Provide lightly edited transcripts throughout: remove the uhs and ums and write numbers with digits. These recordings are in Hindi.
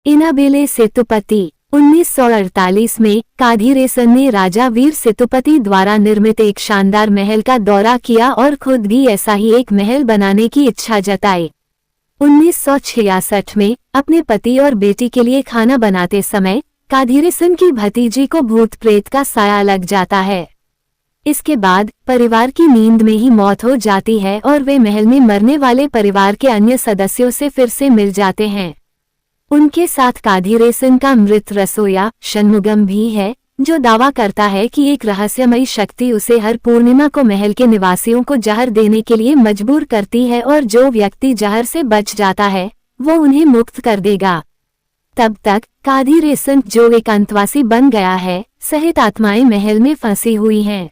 इनाबेले सेतुपति 1948 में कादिरेसन ने राजा वीर सेतुपति द्वारा निर्मित एक शानदार महल का दौरा किया और खुद भी ऐसा ही एक महल बनाने की इच्छा जताई। 1966 में अपने पति और बेटी के लिए खाना बनाते समय कादिरेसन की भतीजी को भूत प्रेत का साया लग जाता है। इसके बाद परिवार की नींद में ही मौत हो जाती है और वे महल में मरने वाले परिवार के अन्य सदस्यों से फिर से मिल जाते हैं। उनके साथ कादिरेसन का मृत रसोइया षणमुगम भी है, जो दावा करता है कि एक रहस्यमयी शक्ति उसे हर पूर्णिमा को महल के निवासियों को जहर देने के लिए मजबूर करती है और जो व्यक्ति जहर से बच जाता है वो उन्हें मुक्त कर देगा। तब तक कादिरेसन, जो एक अंतवासी बन गया है, सहित आत्माएं महल में फंसी हुई हैं।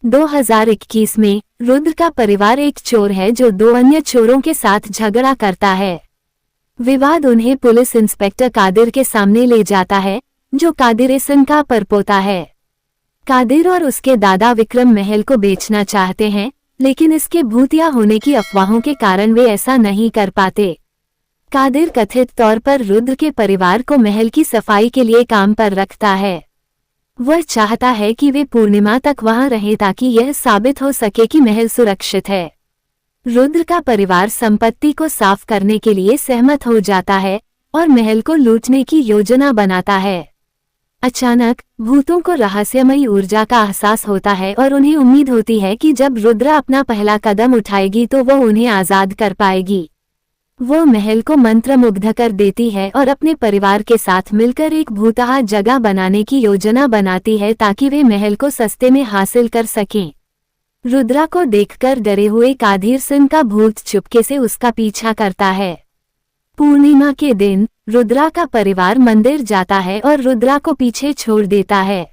2021 में रुद्र का परिवार एक चोर है जो 2 अन्य चोरों के साथ झगड़ा करता है। विवाद उन्हें पुलिस इंस्पेक्टर कादिर के सामने ले जाता है, जो कादिरेसन का परपोता है। कादिर और उसके दादा विक्रम महल को बेचना चाहते हैं, लेकिन इसके भूतिया होने की अफवाहों के कारण वे ऐसा नहीं कर पाते। कादिर कथित तौर पर रुद्र के परिवार को महल की सफाई के लिए काम पर रखता है। वह चाहता है कि वे पूर्णिमा तक वहां रहें ताकि यह साबित हो सके कि महल सुरक्षित है। रुद्र का परिवार संपत्ति को साफ करने के लिए सहमत हो जाता है और महल को लूटने की योजना बनाता है। अचानक भूतों को रहस्यमयी ऊर्जा का एहसास होता है और उन्हें उम्मीद होती है कि जब रुद्र अपना पहला कदम उठाएगी तो वह उन्हें आजाद कर पाएगी। वो महल को मंत्रमुग्ध कर देती है और अपने परिवार के साथ मिलकर एक भूतहा जगह बनाने की योजना बनाती है ताकि वे महल को सस्ते में हासिल कर सकें। रुद्रा को देखकर डरे हुए कादिरेसन का भूत चुपके से उसका पीछा करता है। पूर्णिमा के दिन रुद्रा का परिवार मंदिर जाता है और रुद्रा को पीछे छोड़ देता है।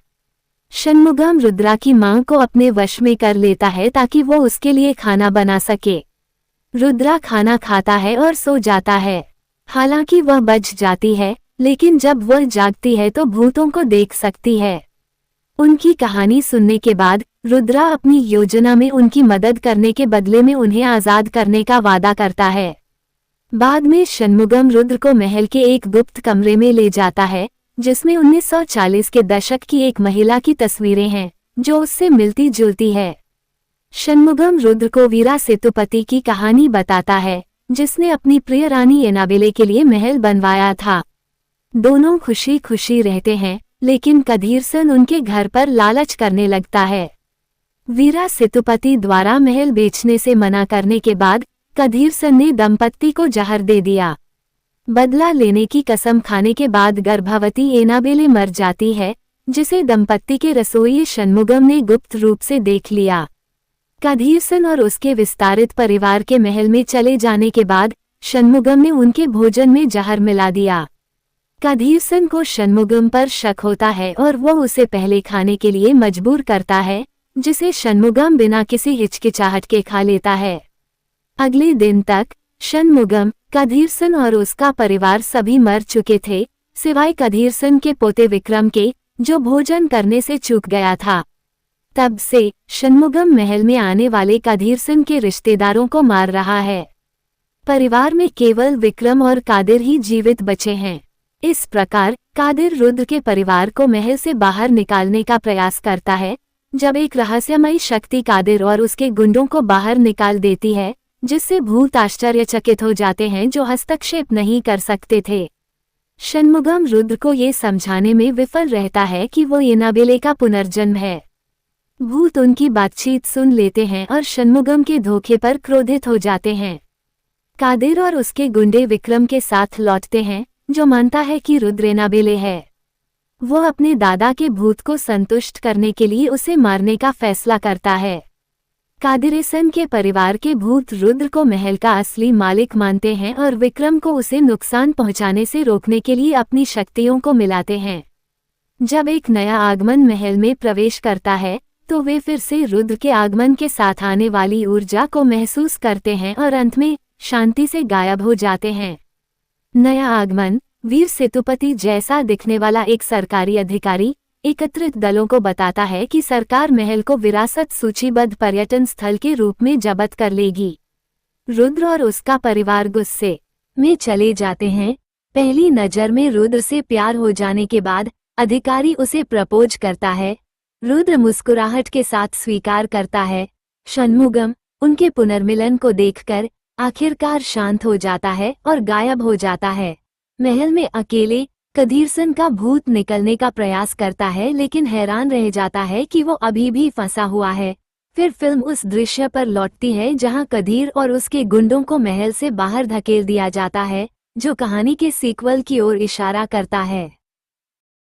षणमुगम रुद्रा की मां को अपने वश में कर लेता है ताकि वो उसके लिए खाना बना सके। रुद्रा खाना खाता है और सो जाता है। हालांकि वह बच जाती है, लेकिन जब वह जागती है तो भूतों को देख सकती है। उनकी कहानी सुनने के बाद रुद्रा अपनी योजना में उनकी मदद करने के बदले में उन्हें आजाद करने का वादा करता है। बाद में षणमुगम रुद्र को महल के एक गुप्त कमरे में ले जाता है, जिसमें 1940 के दशक की एक महिला की तस्वीरें हैं, जो उससे मिलती जुलती है। षणमुगम रुद्र को वीरा सेतुपति की कहानी बताता है, जिसने अपनी प्रिय रानी इनाबेले के लिए महल बनवाया था। दोनों खुशी खुशी रहते हैं, लेकिन कादिरेसन उनके घर पर लालच करने लगता है। वीरा सेतुपति द्वारा महल बेचने से मना करने के बाद कादिरेसन ने दंपत्ति को जहर दे दिया। बदला लेने की कसम खाने के बाद गर्भवती इनाबेले मर जाती है, जिसे दंपत्ति के रसोइये षणमुगम ने गुप्त रूप से देख लिया। कादिरेसन और उसके विस्तारित परिवार के महल में चले जाने के बाद षणमुगम ने उनके भोजन में जहर मिला दिया। कादिरेसन को षणमुगम पर शक होता है और वह उसे पहले खाने के लिए मजबूर करता है, जिसे षणमुगम बिना किसी हिचकिचाहट के खा लेता है। अगले दिन तक षणमुगम, कादिरेसन और उसका परिवार सभी मर चुके थे, सिवाय कादिरेसन के पोते विक्रम के, जो भोजन करने से चूक गया था। तब से षणमुगम महल में आने वाले कादिरेसन के रिश्तेदारों को मार रहा है। परिवार में केवल विक्रम और कादिर ही जीवित बचे हैं। इस प्रकार कादिर रुद्र के परिवार को महल से बाहर निकालने का प्रयास करता है, जब एक रहस्यमयी शक्ति कादिर और उसके गुंडों को बाहर निकाल देती है, जिससे भूत आश्चर्यचकित हो जाते हैं जो हस्तक्षेप नहीं कर सकते थे। षणमुगम रुद्र को ये समझाने में विफल रहता है कि वो इनाबेले का पुनर्जन्म है। भूत उनकी बातचीत सुन लेते हैं और षणमुगम के धोखे पर क्रोधित हो जाते हैं। कादिर और उसके गुंडे विक्रम के साथ लौटते हैं, जो मानता है कि रुद्र इनाबेले है। वो अपने दादा के भूत को संतुष्ट करने के लिए उसे मारने का फैसला करता है। कादिरेसन के परिवार के भूत रुद्र को महल का असली मालिक मानते हैं और विक्रम को उसे नुकसान पहुंचाने से रोकने के लिए अपनी शक्तियों को मिलाते हैं। जब एक नया आगमन महल में प्रवेश करता है, तो वे फिर से रुद्र के आगमन के साथ आने वाली ऊर्जा को महसूस करते हैं और अंत में शांति से गायब हो जाते हैं। नया आगमन वीर सेतुपति जैसा दिखने वाला एक सरकारी अधिकारी एकत्रित दलों को बताता है कि सरकार महल को विरासत सूचीबद्ध पर्यटन स्थल के रूप में जब्त कर लेगी। रुद्र और उसका परिवार गुस्से में चले जाते हैं, पहली नजर में रुद्र से प्यार हो जाने के बाद अधिकारी उसे प्रपोज करता है। रुद्र मुस्कुराहट के साथ स्वीकार करता है। षणमुगम उनके पुनर्मिलन को देखकर आखिरकार शांत हो जाता है और गायब हो जाता है। महल में अकेले कदीरसन का भूत निकलने का प्रयास करता है, लेकिन हैरान रह जाता है कि वो अभी भी फंसा हुआ है। फिर फिल्म उस दृश्य पर लौटती है जहां कदीर और उसके गुंडों को महल से बाहर धकेल दिया जाता है, जो कहानी के सीक्वल की ओर इशारा करता है।